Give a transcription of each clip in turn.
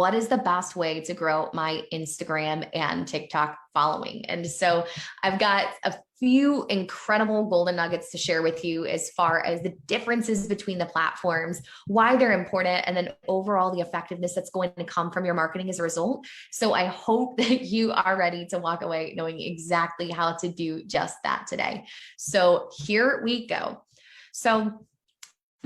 what is the best way to grow my Instagram and TikTok following? And so I've got a few incredible golden nuggets to share with you as far as the differences between the platforms, why they're important, and then overall the effectiveness that's going to come from your marketing as a result. So I hope that you are ready to walk away knowing exactly how to do just that today. So here we go. So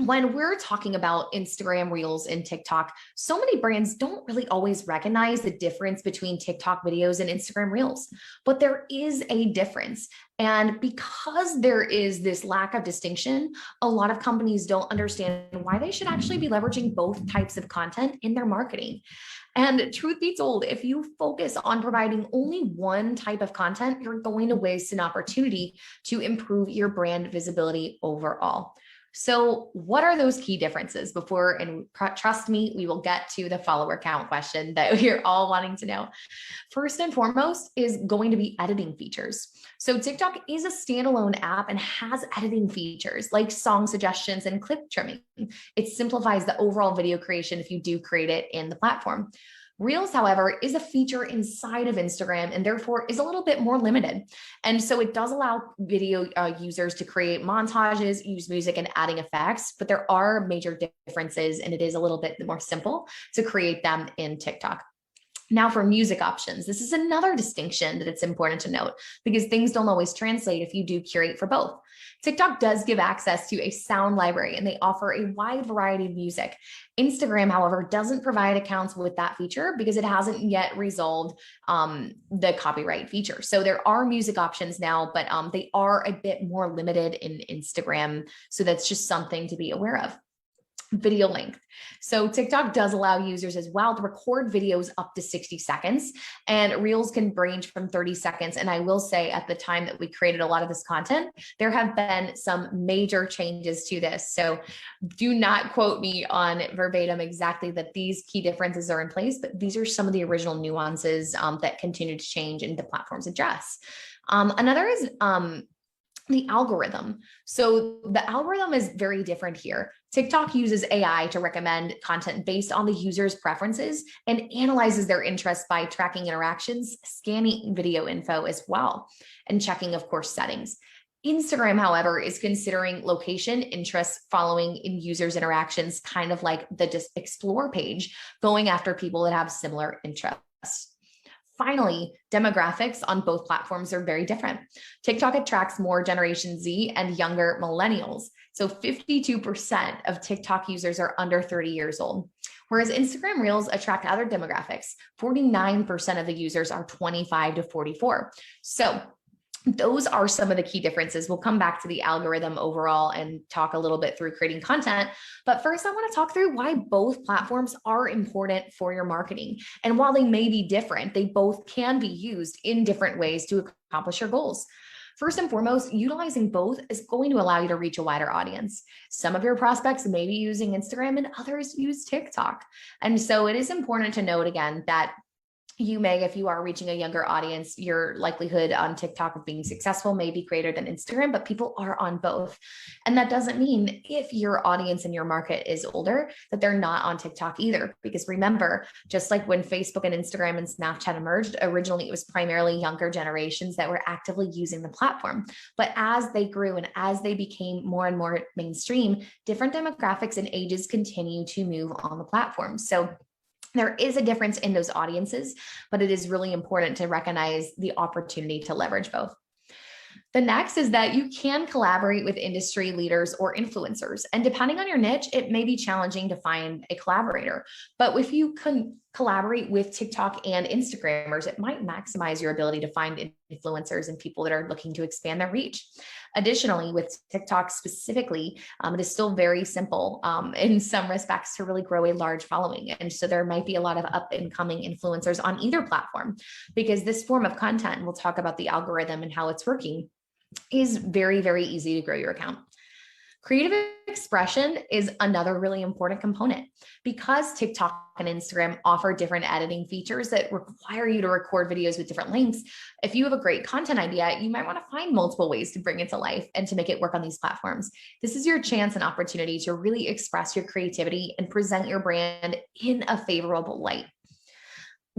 when we're talking about Instagram Reels and TikTok, so many brands don't really always recognize the difference between TikTok videos and Instagram Reels, but there is a difference. And because there is this lack of distinction, a lot of companies don't understand why they should actually be leveraging both types of content in their marketing. And truth be told, if you focus on providing only one type of content, you're going to waste an opportunity to improve your brand visibility overall. So what are those key differences and trust me, we will get to the follower count question that you're all wanting to know. First and foremost is going to be editing features. So TikTok is a standalone app and has editing features like song suggestions and clip trimming. It simplifies the overall video creation if you do create it in the platform. Reels, however, is a feature inside of Instagram and therefore is a little bit more limited. And so it does allow video users to create montages, use music, and adding effects, but there are major differences and it is a little bit more simple to create them in TikTok. Now for music options, this is another distinction that it's important to note because things don't always translate if you do curate for both. TikTok does give access to a sound library and they offer a wide variety of music. Instagram, however, doesn't provide accounts with that feature because it hasn't yet resolved the copyright feature. So there are music options now, but they are a bit more limited in Instagram. So that's just something to be aware of. Video length. So TikTok does allow users as well to record videos up to 60 seconds and Reels can range from 30 seconds. And I will say at the time that we created a lot of this content, there have been some major changes to this. So do not quote me on verbatim exactly that these key differences are in place, but these are some of the original nuances that continue to change and the platforms address. Another is the algorithm. So the algorithm is very different here. TikTok uses AI to recommend content based on the user's preferences and analyzes their interests by tracking interactions, scanning video info as well, and checking, of course, settings. Instagram, however, is considering location, interests, following in users' interactions, kind of like the just explore page, going after people that have similar interests. Finally, demographics on both platforms are very different. TikTok attracts more Generation Z and younger millennials. So 52% of TikTok users are under 30 years old, whereas Instagram Reels attract other demographics. 49% of the users are 25 to 44. So those are some of the key differences. We'll come back to the algorithm overall and talk a little bit through creating content. But first, I want to talk through why both platforms are important for your marketing. And while they may be different, they both can be used in different ways to accomplish your goals. First and foremost, utilizing both is going to allow you to reach a wider audience. Some of your prospects may be using Instagram and others use TikTok. And so it is important to note again that if you are reaching a younger audience, your likelihood on TikTok of being successful may be greater than Instagram, but people are on both. And that doesn't mean if your audience in your market is older, that they're not on TikTok either. Because remember, just like when Facebook and Instagram and Snapchat emerged, originally it was primarily younger generations that were actively using the platform. But as they grew and as they became more and more mainstream, different demographics and ages continue to move on the platform. So there is a difference in those audiences, but it is really important to recognize the opportunity to leverage both. The next is that you can collaborate with industry leaders or influencers. And depending on your niche, it may be challenging to find a collaborator. But if you can collaborate with TikTok and Instagrammers, it might maximize your ability to find influencers and people that are looking to expand their reach. Additionally, with TikTok specifically, it is still very simple in some respects to really grow a large following. And so there might be a lot of up and coming influencers on either platform because this form of content, we'll talk about the algorithm and how it's working, is very, very easy to grow your account. Creative expression is another really important component because TikTok and Instagram offer different editing features that require you to record videos with different lengths. If you have a great content idea, you might want to find multiple ways to bring it to life and to make it work on these platforms. This is your chance and opportunity to really express your creativity and present your brand in a favorable light.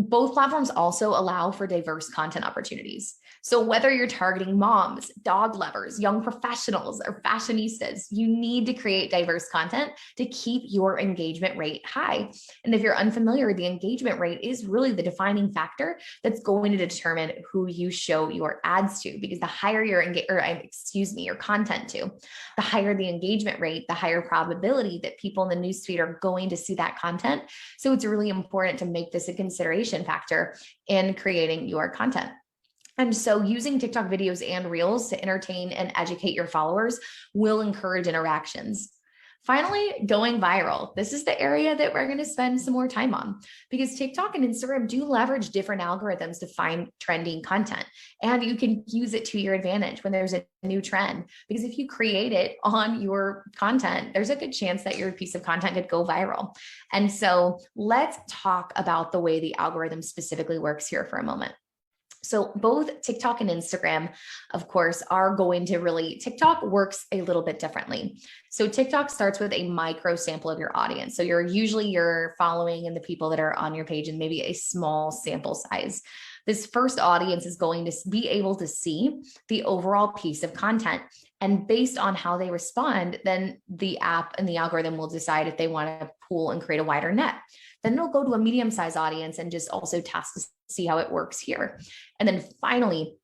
Both platforms also allow for diverse content opportunities. So whether you're targeting moms, dog lovers, young professionals, or fashionistas, you need to create diverse content to keep your engagement rate high. And if you're unfamiliar, the engagement rate is really the defining factor that's going to determine who you show your ads to, because the higher your your content to, the higher the engagement rate, the higher probability that people in the newsfeed are going to see that content. So it's really important to make this a consideration factor in creating your content. And so using TikTok videos and reels to entertain and educate your followers will encourage interactions. Finally, going viral. This is the area that we're going to spend some more time on, because TikTok and Instagram do leverage different algorithms to find trending content. And you can use it to your advantage when there's a new trend, because if you create it on your content, there's a good chance that your piece of content could go viral. And so let's talk about the way the algorithm specifically works here for a moment. So both TikTok and Instagram, of course, are going to TikTok works a little bit differently. So TikTok starts with a micro sample of your audience. So you're following and the people that are on your page and maybe a small sample size. This first audience is going to be able to see the overall piece of content. And based on how they respond, then the app and the algorithm will decide if they want to pool and create a wider net. Then it'll go to a medium-sized audience and just also test to see how it works here. And then finally,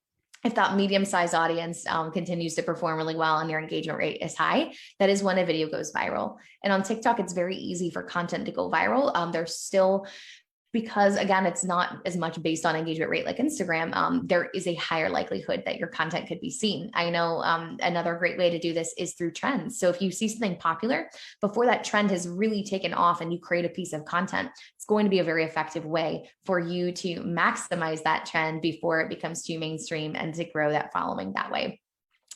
if that medium-sized audience continues to perform really well and your engagement rate is high, that is when a video goes viral. And on TikTok, it's very easy for content to go viral. There's still, because again, it's not as much based on engagement rate like Instagram, there is a higher likelihood that your content could be seen. I know another great way to do this is through trends. So if you see something popular before that trend has really taken off and you create a piece of content, it's going to be a very effective way for you to maximize that trend before it becomes too mainstream and to grow that following that way.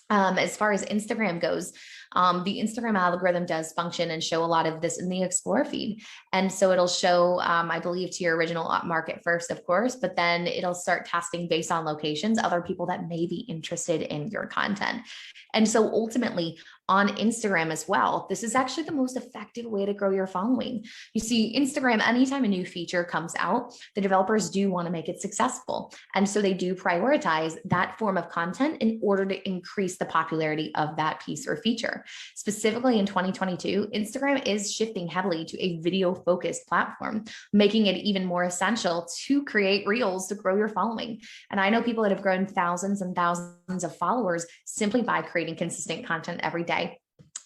As far as Instagram goes, the Instagram algorithm does function and show a lot of this in the Explore feed. And so it'll show, I believe, to your original market first, of course, but then it'll start testing based on locations, other people that may be interested in your content. And so ultimately on Instagram as well, this is actually the most effective way to grow your following. You see, Instagram, anytime a new feature comes out, the developers do want to make it successful. And so they do prioritize that form of content in order to increase the popularity of that piece or feature. Specifically in 2022, Instagram is shifting heavily to a video-focused platform, making it even more essential to create reels to grow your following. And I know people that have grown thousands and thousands of followers simply by creating consistent content every day.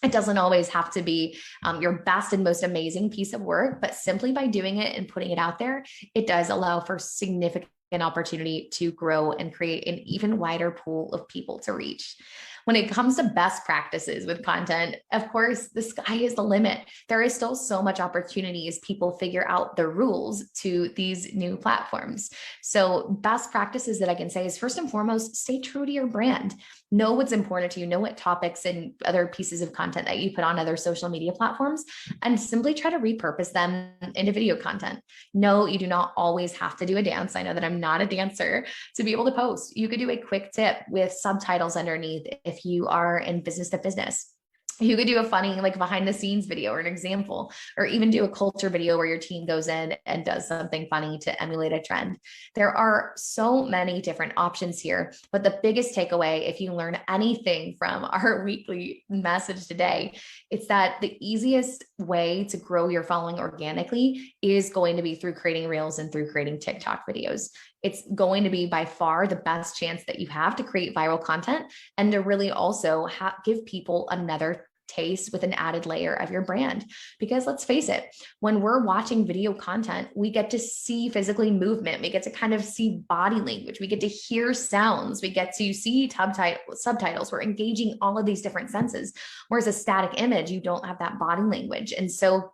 It doesn't always have to be your best and most amazing piece of work, but simply by doing it and putting it out there, it does allow for significant opportunity to grow and create an even wider pool of people to reach. When it comes to best practices with content, of course, the sky is the limit. There is still so much opportunity as people figure out the rules to these new platforms. So best practices that I can say is, first and foremost, stay true to your brand. Know what's important to you, know what topics and other pieces of content that you put on other social media platforms, and simply try to repurpose them into video content. No, you do not always have to do a dance. I know that I'm not a dancer to be able to post. You could do a quick tip with subtitles underneath if you are in business to business. You could do a funny, like behind the scenes video or an example, or even do a culture video where your team goes in and does something funny to emulate a trend. There are so many different options here, but the biggest takeaway, if you learn anything from our weekly message today, it's that the easiest way to grow your following organically is going to be through creating reels and through creating TikTok videos. It's going to be by far the best chance that you have to create viral content and to really also give people another taste with an added layer of your brand. Because let's face it, when we're watching video content, we get to see physically movement. We get to kind of see body language. We get to hear sounds. We get to see subtitles. We're engaging all of these different senses. Whereas a static image, you don't have that body language. And so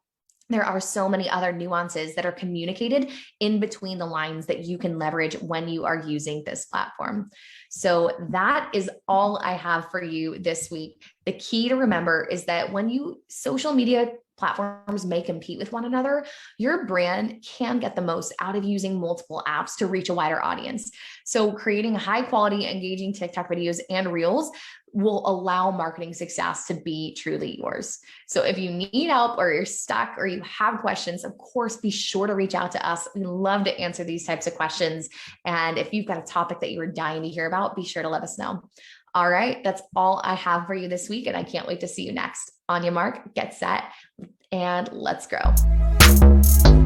there are so many other nuances that are communicated in between the lines that you can leverage when you are using this platform. So that is all I have for you this week. The key to remember is that when social media platforms may compete with one another, your brand can get the most out of using multiple apps to reach a wider audience. So creating high quality, engaging TikTok videos and reels will allow marketing success to be truly yours. So if you need help or you're stuck or you have questions, of course, be sure to reach out to us. We love to answer these types of questions. And if you've got a topic that you're dying to hear about, be sure to let us know. All right, that's all I have for you this week. And I can't wait to see you next. On your mark, get set, and let's grow.